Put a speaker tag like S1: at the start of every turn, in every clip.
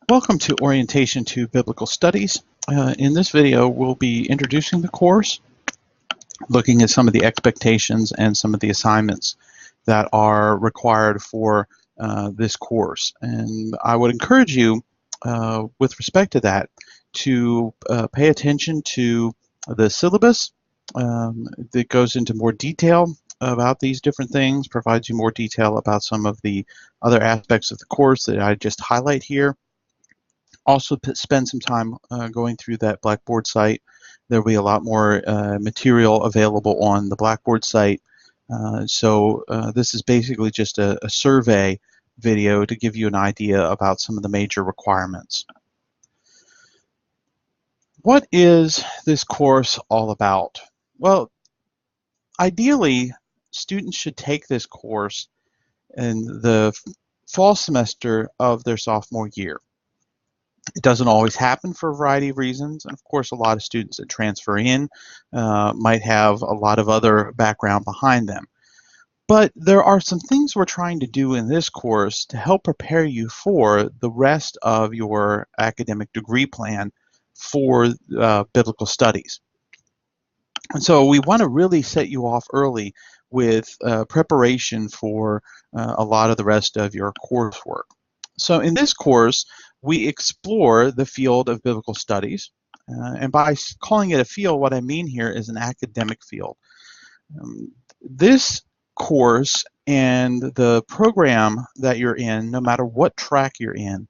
S1: Welcome to Orientation to Biblical Studies. In this video, we'll be introducing the course, looking at some of the expectations and some of the assignments that are required for this course. And I would encourage you, with respect to that, to pay attention to the syllabus that goes into more detail about these different things, provides you more detail about some of the other aspects of the course that I just highlight here. Also spend some time going through that Blackboard site. There will be a lot more material available on the Blackboard site. So this is basically just a survey video to give you an idea about some of the major requirements. What is this course all about? Well, ideally, students should take this course in the fall semester of their sophomore year. It doesn't always happen for a variety of reasons, and of course a lot of students that transfer in might have a lot of other background behind them. But there are some things we're trying to do in this course to help prepare you for the rest of your academic degree plan for biblical studies. And so we want to really set you off early with preparation for a lot of the rest of your coursework. So in this course, we explore the field of biblical studies. And by calling it a field, what I mean here is an academic field. This course and the program that you're in, no matter what track you're in,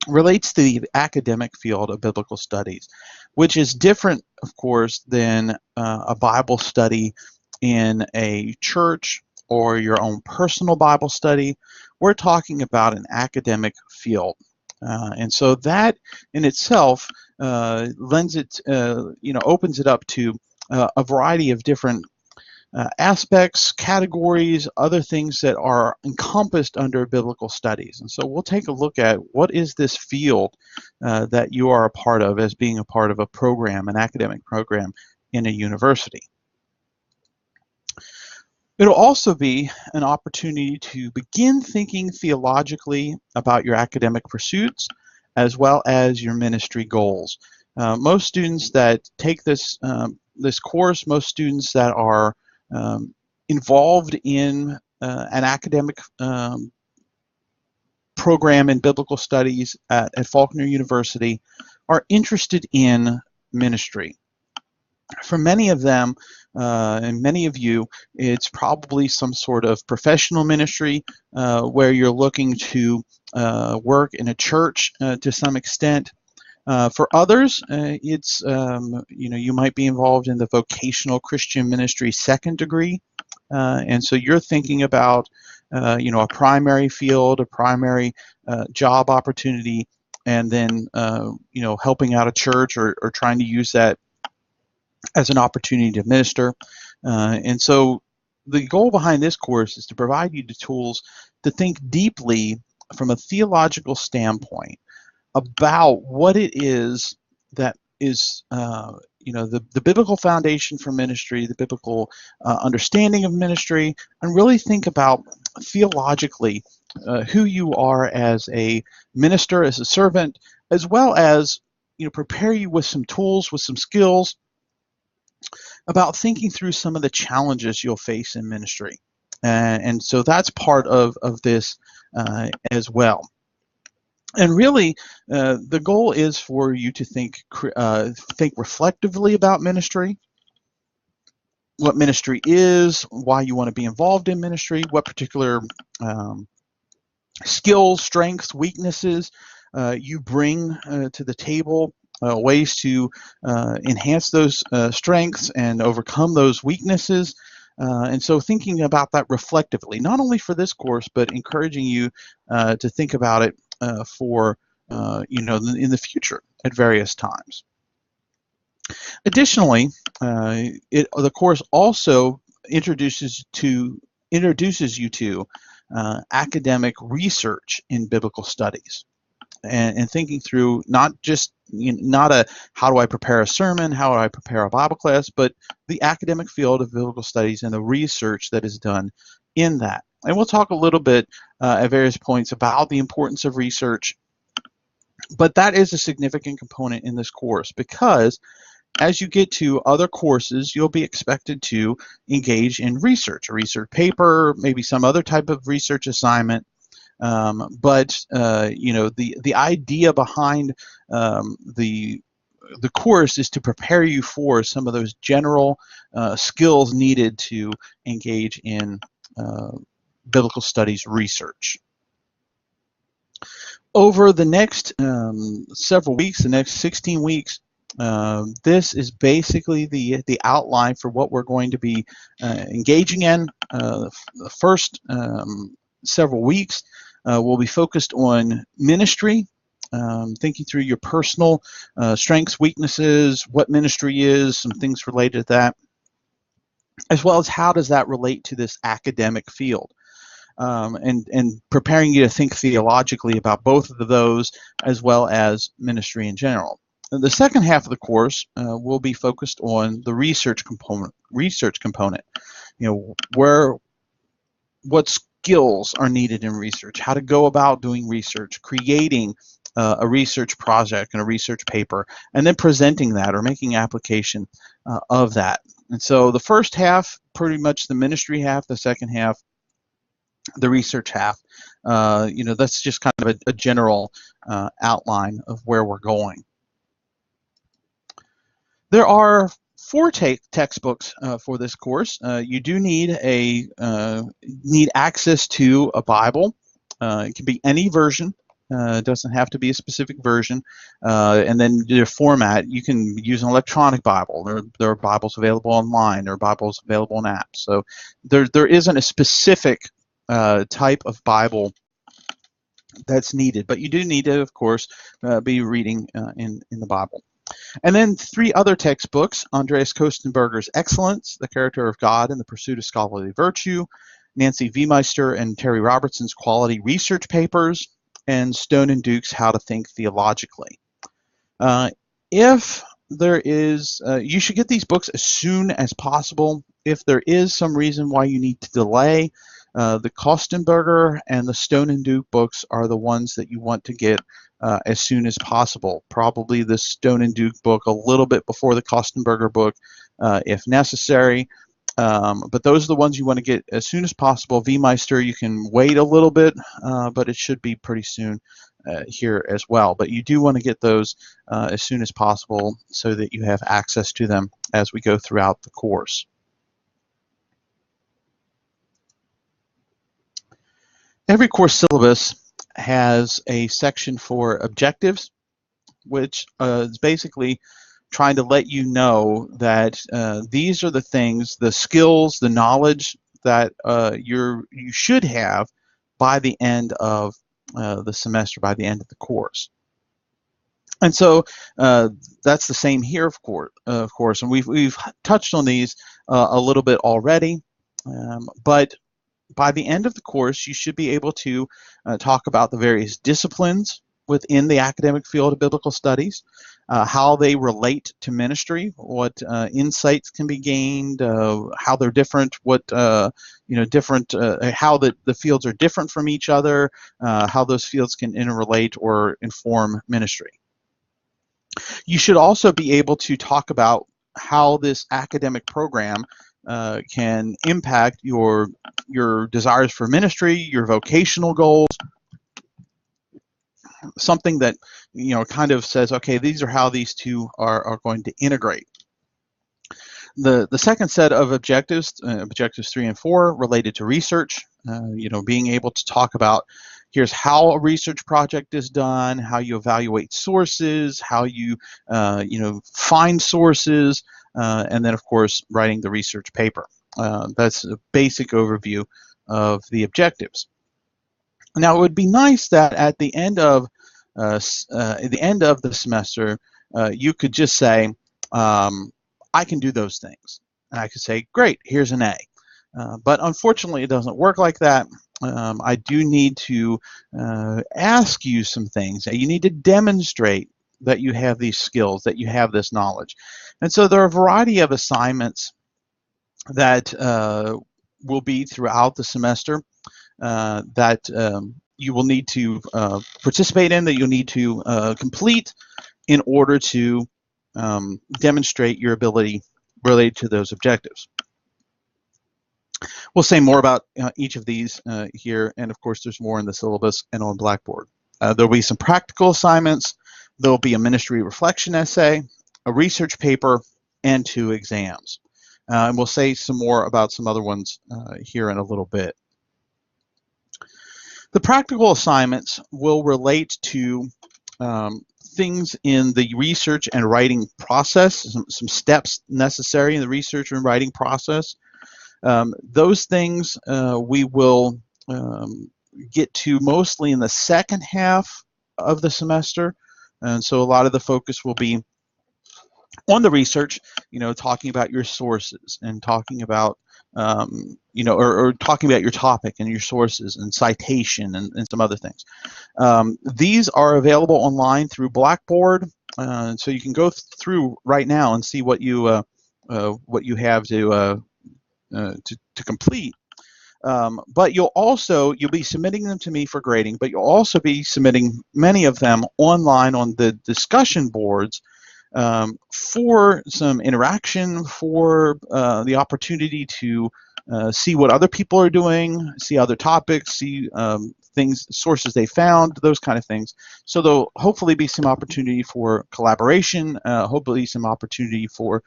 S1: relates to the academic field of biblical studies, which is different, of course, than a Bible study in a church or your own personal Bible study. We're talking about an academic field. And so that in itself lends it, opens it up to a variety of different aspects, categories, other things that are encompassed under biblical studies. And so we'll take a look at what is this field that you are a part of as being a part of a program, an academic program in a university. It'll also be an opportunity to begin thinking theologically about your academic pursuits as well as your ministry goals. Most students that take this course, most students that are involved in an academic program in biblical studies at Faulkner University are interested in ministry. For many of them, and many of you, it's probably some sort of professional ministry where you're looking to work in a church to some extent. For others, it's you might be involved in the vocational Christian ministry second degree, and so you're thinking about a primary field, a primary job opportunity, and then helping out a church or trying to use that as an opportunity to minister. And so the goal behind this course is to provide you the tools to think deeply from a theological standpoint about what it is that is the biblical foundation for ministry, the biblical understanding of ministry, and really think about theologically who you are as a minister, as a servant, as well as prepare you with some tools, with some skills about thinking through some of the challenges you'll face in ministry. And so that's part of this as well. And really, the goal is for you to think reflectively about ministry, what ministry is, why you want to be involved in ministry, what particular skills, strengths, weaknesses you bring to the table, ways to enhance those strengths and overcome those weaknesses. And so thinking about that reflectively, not only for this course, but encouraging you to think about it for in the future at various times. Additionally, the course also introduces you to academic research in biblical studies, and thinking through not a how do I prepare a sermon, how do I prepare a Bible class, but the academic field of biblical studies and the research that is done in that. And we'll talk a little bit at various points about the importance of research But that is a significant component in this course, because as you get to other courses, you'll be expected to engage in research, a research paper, maybe some other type of research assignment. But you know, the idea behind the course is to prepare you for some of those general skills needed to engage in biblical studies research. Over the next several weeks, the next 16 weeks, this is basically the outline for what we're going to be engaging in. The first several weeks will be focused on ministry, thinking through your personal strengths, weaknesses, what ministry is, some things related to that, as well as how does that relate to this academic field. And preparing you to think theologically about both of those, as well as ministry in general. The second half of the course will be focused on the research component. You know, what skills are needed in research, how to go about doing research, creating a research project and a research paper, and then presenting that or making application of that. And so the first half, pretty much the ministry half, the second half, the research half. You know, that's just kind of a general outline of where we're going. There are 4 textbooks for this course. You do need need access to a Bible. It can be any version. It doesn't have to be a specific version. And then your format, you can use an electronic Bible. There are Bibles available online. There are Bibles available in apps. So there isn't a specific type of Bible that's needed, but you do need to, of course, be reading in the Bible. And then 3 other textbooks: Andreas Kostenberger's Excellence, The Character of God and the Pursuit of Scholarly Virtue, Nancy Wiemeister and Terry Robertson's Quality Research Papers, and Stone and Duke's How to Think Theologically. If there is, you should get these books as soon as possible. If there is some reason why you need to delay, the Kostenberger and the Stone and Duke books are the ones that you want to get as soon as possible. Probably the Stone and Duke book a little bit before the Kostenberger book, if necessary. But those are the ones you want to get as soon as possible. Wiemeister, you can wait a little bit, but it should be pretty soon here as well. But you do want to get those as soon as possible so that you have access to them as we go throughout the course. Every course syllabus has a section for objectives, which is basically trying to let you know that these are the things, the skills, the knowledge that you should have by the end of the semester, by the end of the course. And so that's the same here, of course, and we've touched on these a little bit already, but by the end of the course, you should be able to talk about the various disciplines within the academic field of biblical studies, how they relate to ministry, what insights can be gained, how they're different, what how the fields are different from each other, how those fields can interrelate or inform ministry. You should also be able to talk about how this academic program can impact your desires for ministry, your vocational goals, something that kind of says, okay, these are how these two are going to integrate. The second set of objectives, objectives 3 and 4, related to research. Being able to talk about, here's how a research project is done, how you evaluate sources, how you find sources, and then of course writing the research paper. That's a basic overview of the objectives. Now it would be nice that at the end of the semester you could just say, I can do those things, and I could say, great, here's an A. But unfortunately it doesn't work like that. I do need to ask you some things. You need to demonstrate that you have these skills, that you have this knowledge. And so there are a variety of assignments that will be throughout the semester that you will need to participate in, that you'll need to complete in order to demonstrate your ability related to those objectives. We'll say more about each of these here, and of course there's more in the syllabus and on Blackboard. There'll be some practical assignments, there'll be a ministry reflection essay, a research paper, and 2 exams. And we'll say some more about some other ones here in a little bit. The practical assignments will relate to things in the research and writing process, some steps necessary in the research and writing process. Those things we will get to mostly in the second half of the semester, and so a lot of the focus will be on the research, talking about your sources and talking about or talking about your topic and your sources and citation and some other things. These are available online through Blackboard, so you can go through right now and see what you have to complete. But you'll be submitting them to me for grading, but you'll also be submitting many of them online on the discussion boards for some interaction, for the opportunity to see what other people are doing, see other topics, see sources they found, those kind of things. So there'll hopefully be some opportunity for collaboration, hopefully some opportunity for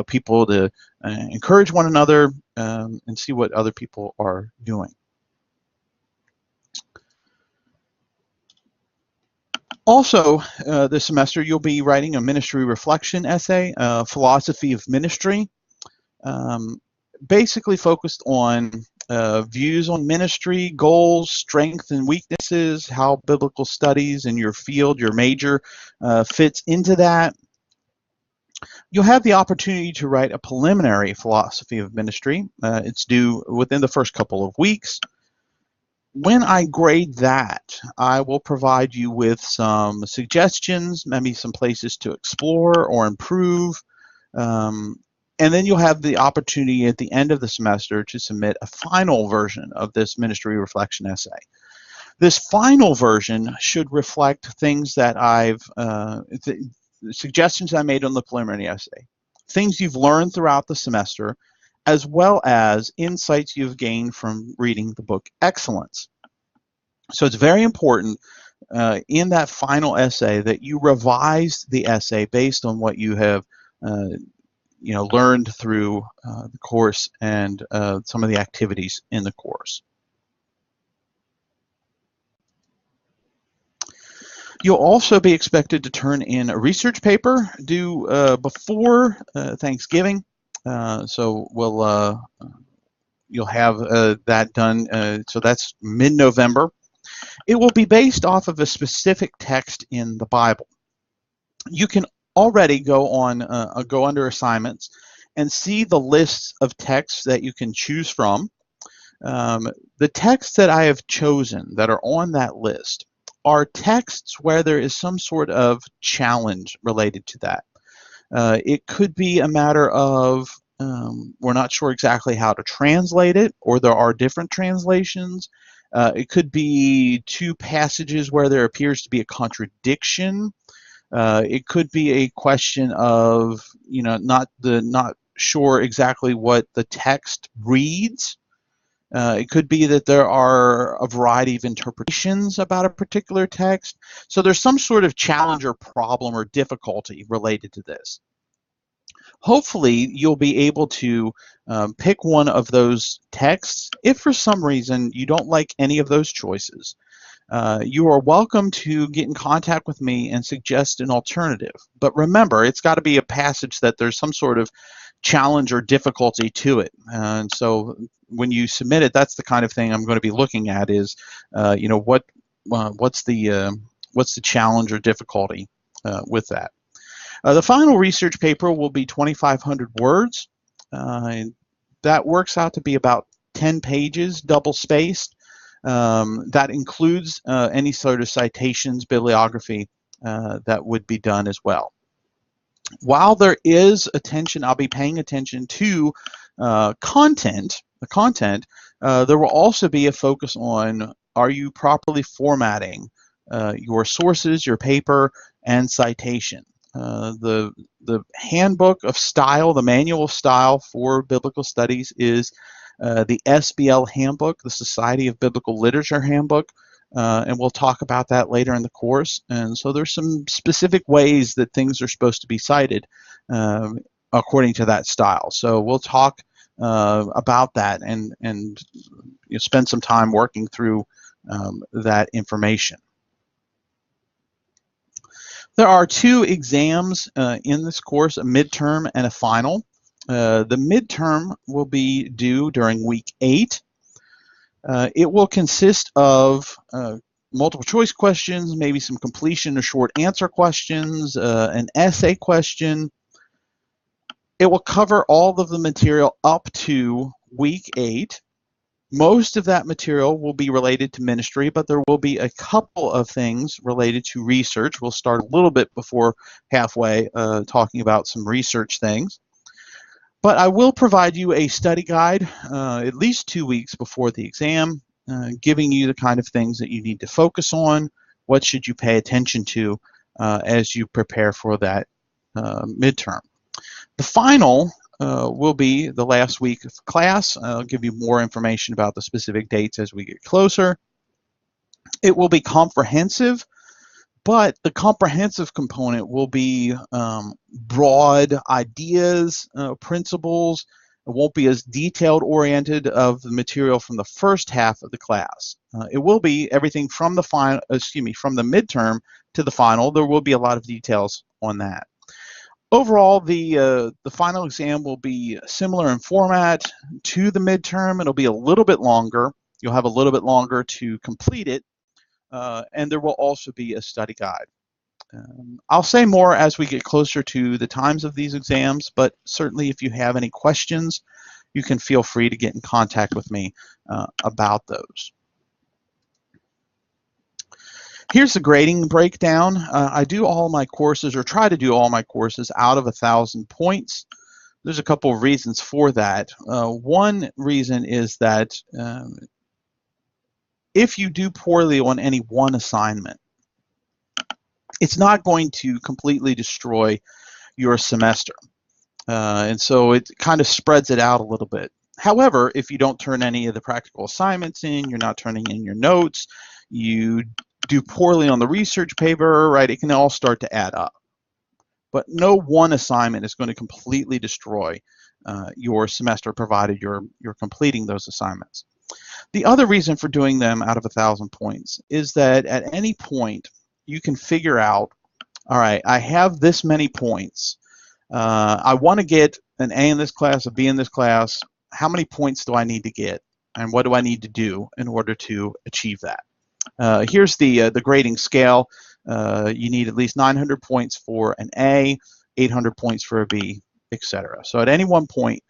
S1: people to encourage one another and see what other people are doing. Also, this semester you'll be writing a ministry reflection essay, philosophy of ministry, basically focused on views on ministry, goals, strengths and weaknesses, how biblical studies in your field, your major, fits into that. You'll have the opportunity to write a preliminary philosophy of ministry. It's due within the first couple of weeks. When I grade that, I will provide you with some suggestions, maybe some places to explore or improve, and then you'll have the opportunity at the end of the semester to submit a final version of this ministry reflection essay. This final version should reflect things that suggestions I made on the preliminary essay, things you've learned throughout the semester, as well as insights you've gained from reading the book Excellence. So it's very important in that final essay that you revise the essay based on what you have learned through the course and some of the activities in the course. You'll also be expected to turn in a research paper due before Thanksgiving. So you'll have that done. So that's mid-November. It will be based off of a specific text in the Bible. You can already go under assignments and see the lists of texts that you can choose from. The texts that I have chosen that are on that list are texts where there is some sort of challenge related to that. It could be a matter of we're not sure exactly how to translate it, or there are different translations. It could be 2 passages where there appears to be a contradiction. It could be a question of not sure exactly what the text reads. It could be that there are a variety of interpretations about a particular text. So there's some sort of challenge or problem or difficulty related to this. Hopefully, you'll be able to pick one of those texts. If for some reason you don't like any of those choices, you are welcome to get in contact with me and suggest an alternative. But remember, it's got to be a passage that there's some sort of challenge or difficulty to it. And so when you submit it, that's the kind of thing I'm going to be looking at is, what's the challenge or difficulty with that. The final research paper will be 2,500 words. That works out to be about 10 pages, double-spaced. That includes any sort of citations, bibliography that would be done as well. While there is attention, I'll be paying attention to the content, there will also be a focus on are you properly formatting your sources, your paper, and citation? The handbook of style, the manual of style for biblical studies is the SBL handbook, the Society of Biblical Literature handbook, and we'll talk about that later in the course. And so there's some specific ways that things are supposed to be cited according to that style. So we'll talk about that and spend some time working through that information. There are two exams in this course, a midterm and a final. The midterm will be due during week 8. It will consist of multiple choice questions, maybe some completion or short answer questions, an essay question. It will cover all of the material up to week 8. Most of that material will be related to ministry, but there will be a couple of things related to research. We'll start a little bit before halfway talking about some research things. But I will provide you a study guide at least 2 weeks before the exam, giving you the kind of things that you need to focus on, what should you pay attention to as you prepare for that midterm. The final will be the last week of class. I'll give you more information about the specific dates as we get closer. It will be comprehensive, but the comprehensive component will be broad ideas, principles. It won't be as detailed oriented of the material from the first half of the class. It will be everything from the final, from the midterm to the final. There will be a lot of details on that. Overall, the final exam will be similar in format to the midterm. It'll be a little bit longer. You'll have a little bit longer to complete it, and there will also be a study guide. I'll say more as we get closer to the times of these exams, but certainly if you have any questions, you can feel free to get in contact with me about those. Here's the grading breakdown. I do all my courses, or try to do all my courses, out of 1,000 points. There's a couple of reasons for that. One reason is that if you do poorly on any one assignment, it's not going to completely destroy your semester. And so it kind of spreads it out a little bit. However, if you don't turn any of the practical assignments in, you're not turning in your notes, you do poorly on the research paper, right, it can all start to add up. But no one assignment is going to completely destroy your semester, provided you're completing those assignments. The other reason for doing them out of 1,000 points is that at any point you can figure out, all right, I have this many points. I want to get an A in this class, a B in this class. How many points do I need to get, and what do I need to do in order to achieve that? Here's the grading scale. You need at least 900 points for an A, 800 points for a B, etc. So at any one point,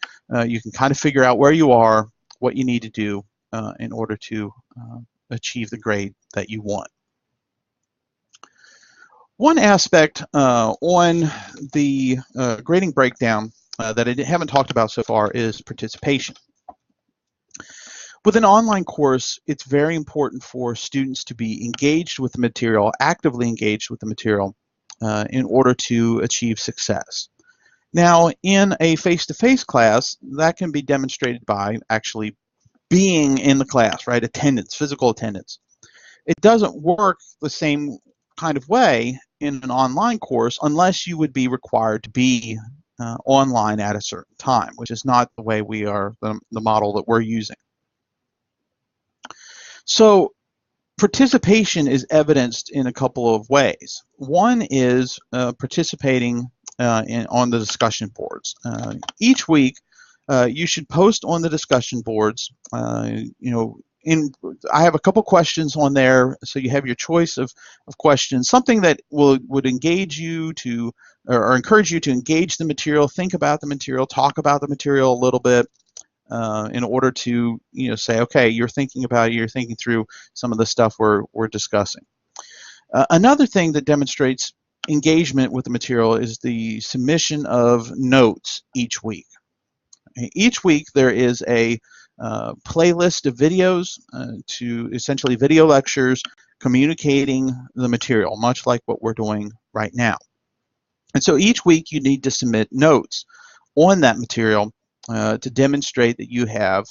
S1: you can kind of figure out where you are, what you need to do in order to achieve the grade that you want. One aspect on the grading breakdown that I haven't talked about so far is participation. With an online course, it's very important for students to be engaged with the material, actively engaged with the material, in order to achieve success. Now, in a face-to-face class, that can be demonstrated by actually being in the class, right? Attendance, physical attendance. It doesn't work the same kind of way in an online course unless you would be required to be online at a certain time, which is not the way we are, the model that we're using. So participation is evidenced in a couple of ways. One is participating on the discussion boards. Each week, you should post on the discussion boards. I have a couple questions on there, so you have your choice of questions. Something that would engage you to, or encourage you to engage the material, think about the material, talk about the material a little bit. In order to say, okay, you're thinking about it, you're thinking through some of the stuff we're discussing. Another thing that demonstrates engagement with the material is the submission of notes each week. Each week there is a playlist of videos to essentially video lectures communicating the material, much like what we're doing right now. And so each week you need to submit notes on that material to demonstrate that you have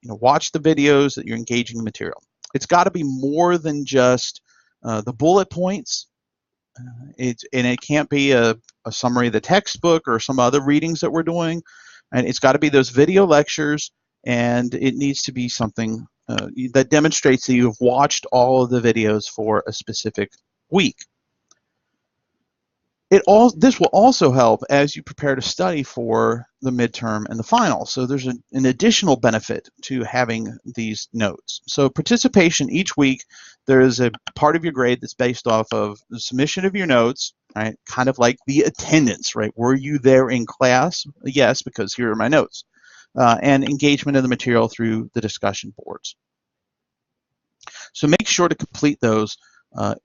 S1: watched the videos, that you're engaging the material. It's got to be more than just the bullet points. It can't be a summary of the textbook or some other readings that we're doing. And it's got to be those video lectures, and it needs to be something that demonstrates that you've watched all of the videos for a specific week. This will also help as you prepare to study for the midterm and the final. So there's an additional benefit to having these notes. So participation each week, there is a part of your grade that's based off of the submission of your notes, right? Kind of like the attendance, right? Were you there in class? Yes, because here are my notes. And engagement of the material through the discussion boards. So make sure to complete those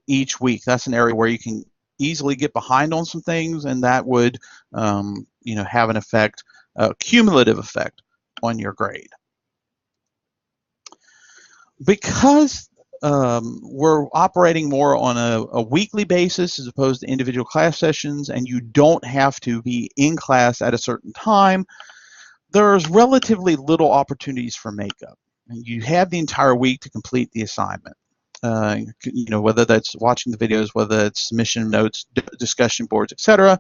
S1: each week. That's an area where you can easily get behind on some things, and that would have an effect, a cumulative effect on your grade. Because we're operating more on a weekly basis as opposed to individual class sessions, and you don't have to be in class at a certain time, there's relatively little opportunities for makeup. And you have the entire week to complete the assignment. Whether that's watching the videos, whether it's submission notes, discussion boards, etc.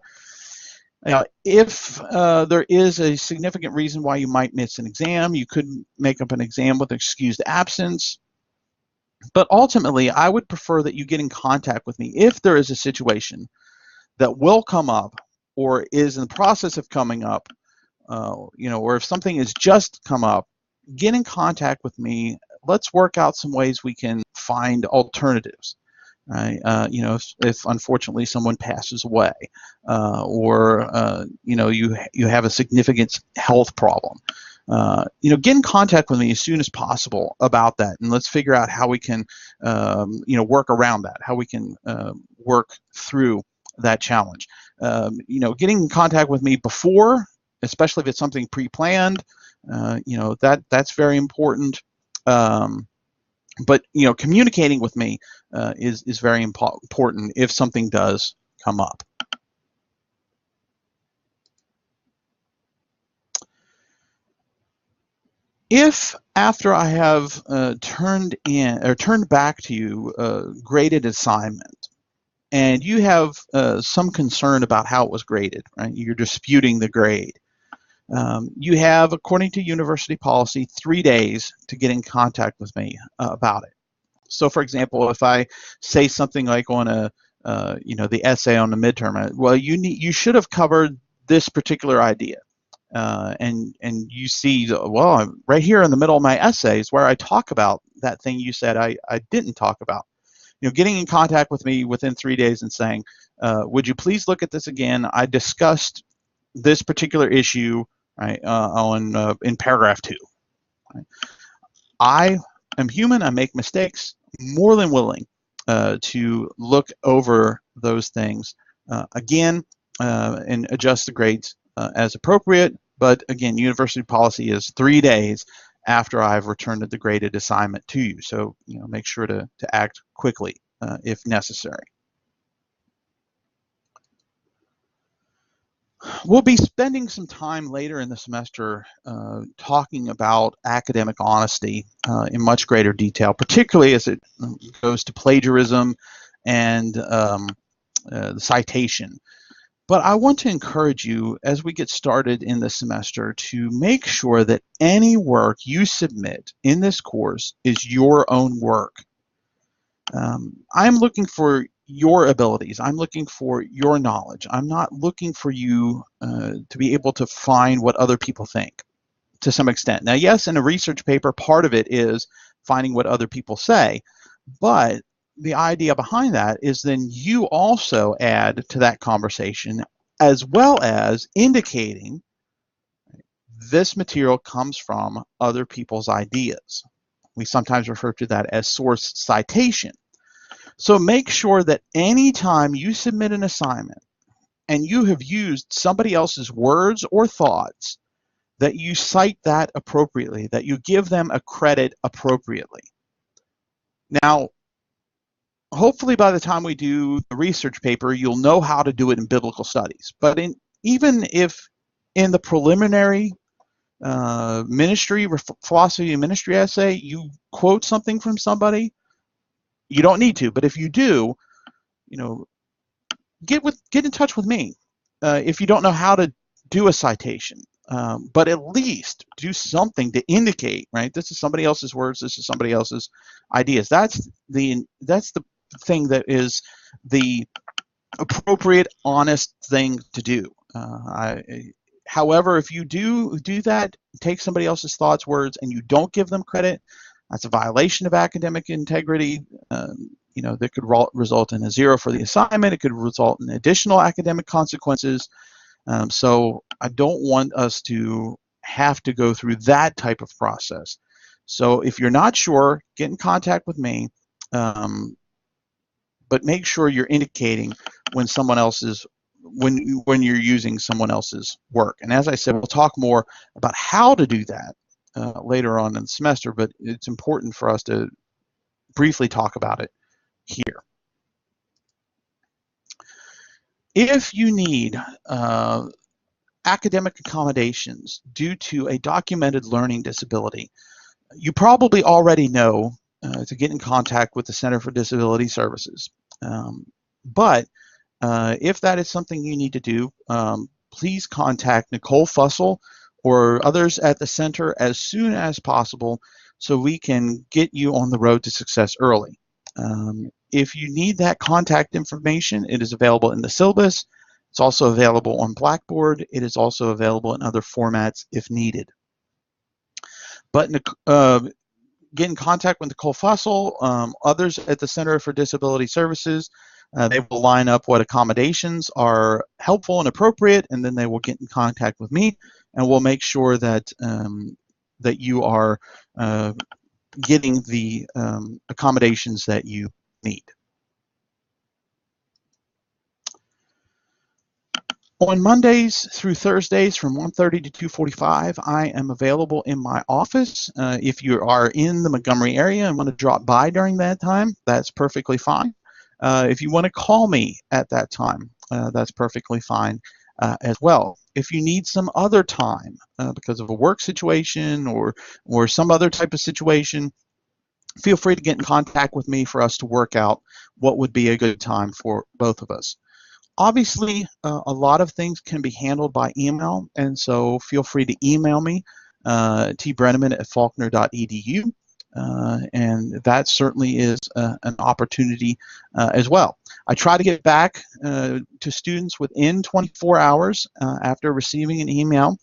S1: If there is a significant reason why you might miss an exam, you could make up an exam with excused absence. But ultimately, I would prefer that you get in contact with me if there is a situation that will come up or is in the process of coming up, or if something has just come up. Get in contact with me. Let's work out some ways we can find alternatives. Right? If unfortunately someone passes away, or you have a significant health problem, get in contact with me as soon as possible about that, and let's figure out how we can, work around that, how we can work through that challenge. Getting in contact with me before, especially if it's something pre-planned, that's very important. But communicating with me is very important if something does come up. If after I have turned back to you a graded assignment, and you have some concern about how it was graded, right? You're disputing the grade. You have, according to university policy, 3 days to get in contact with me about it. So, for example, if I say something like on the essay on the midterm, well, you should have covered this particular idea, and you see, well, right here in the middle of my essay is where I talk about that thing you said I didn't talk about. Getting in contact with me within 3 days and saying, would you please look at this again? I discussed this particular issue, right, in paragraph 2. Right? I am human. I make mistakes. More than willing to look over those things again and adjust the grades as appropriate. But again, university policy is 3 days after I've returned the graded assignment to you. So make sure to act quickly if necessary. We'll be spending some time later in the semester talking about academic honesty in much greater detail, particularly as it goes to plagiarism and the citation. But I want to encourage you, as we get started in the semester, to make sure that any work you submit in this course is your own work. I'm looking for your abilities. I'm looking for your knowledge. I'm not looking for you to be able to find what other people think to some extent. Now, yes, in a research paper, part of it is finding what other people say, but the idea behind that is then you also add to that conversation, as well as indicating this material comes from other people's ideas. We sometimes refer to that as source citation. So make sure that anytime you submit an assignment and you have used somebody else's words or thoughts that you cite that appropriately, that you give them a credit appropriately. Now, hopefully by the time we do the research paper, you'll know how to do it in biblical studies. But even if in the preliminary philosophy and ministry essay, you quote something from somebody, you don't need to, but if you do, get in touch with me if you don't know how to do a citation. But at least do something to indicate, right? This is somebody else's words. This is somebody else's ideas. That's the thing that is the appropriate, honest thing to do. However, if you do that, take somebody else's thoughts, words, and you don't give them credit, that's a violation of academic integrity. That could result in a 0 for the assignment. It could result in additional academic consequences. So I don't want us to have to go through that type of process. So if you're not sure, get in contact with me, but make sure you're indicating when you're using someone else's work. And as I said, we'll talk more about how to do that later on in the semester, but it's important for us to briefly talk about it here. If you need academic accommodations due to a documented learning disability, you probably already know to get in contact with the Center for Disability Services. But if that is something you need to do, please contact Nicole Fussell or others at the center as soon as possible so we can get you on the road to success early. If you need that contact information, it is available in the syllabus. It's also available on Blackboard. It is also available in other formats if needed. But get in contact with Nicole Fussell, others at the Center for Disability Services. They will line up what accommodations are helpful and appropriate, and then they will get in contact with me, and we'll make sure that that you are getting the accommodations that you need. On Mondays through Thursdays from 1:30 to 2:45, I am available in my office. If you are in the Montgomery area and want to drop by during that time, that's perfectly fine. If you want to call me at that time, that's perfectly fine as well. If you need some other time because of a work situation or some other type of situation, feel free to get in contact with me for us to work out what would be a good time for both of us. Obviously, a lot of things can be handled by email, and so feel free to email me, tbrenneman@faulkner.edu, and that certainly is an opportunity as well. I try to get back to students within 24 hours after receiving an email,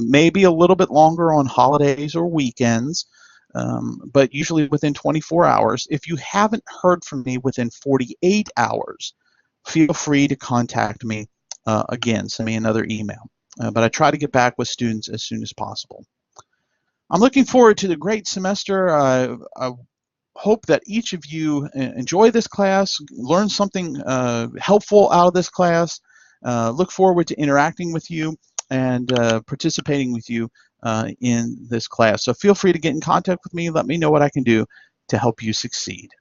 S1: maybe a little bit longer on holidays or weekends, but usually within 24 hours. If you haven't heard from me within 48 hours, feel free to contact me again, send me another email. But I try to get back with students as soon as possible. I'm looking forward to the great semester. I hope that each of you enjoy this class, learn something helpful out of this class, look forward to interacting with you and participating with you in this class. So feel free to get in contact with me. Let me know what I can do to help you succeed.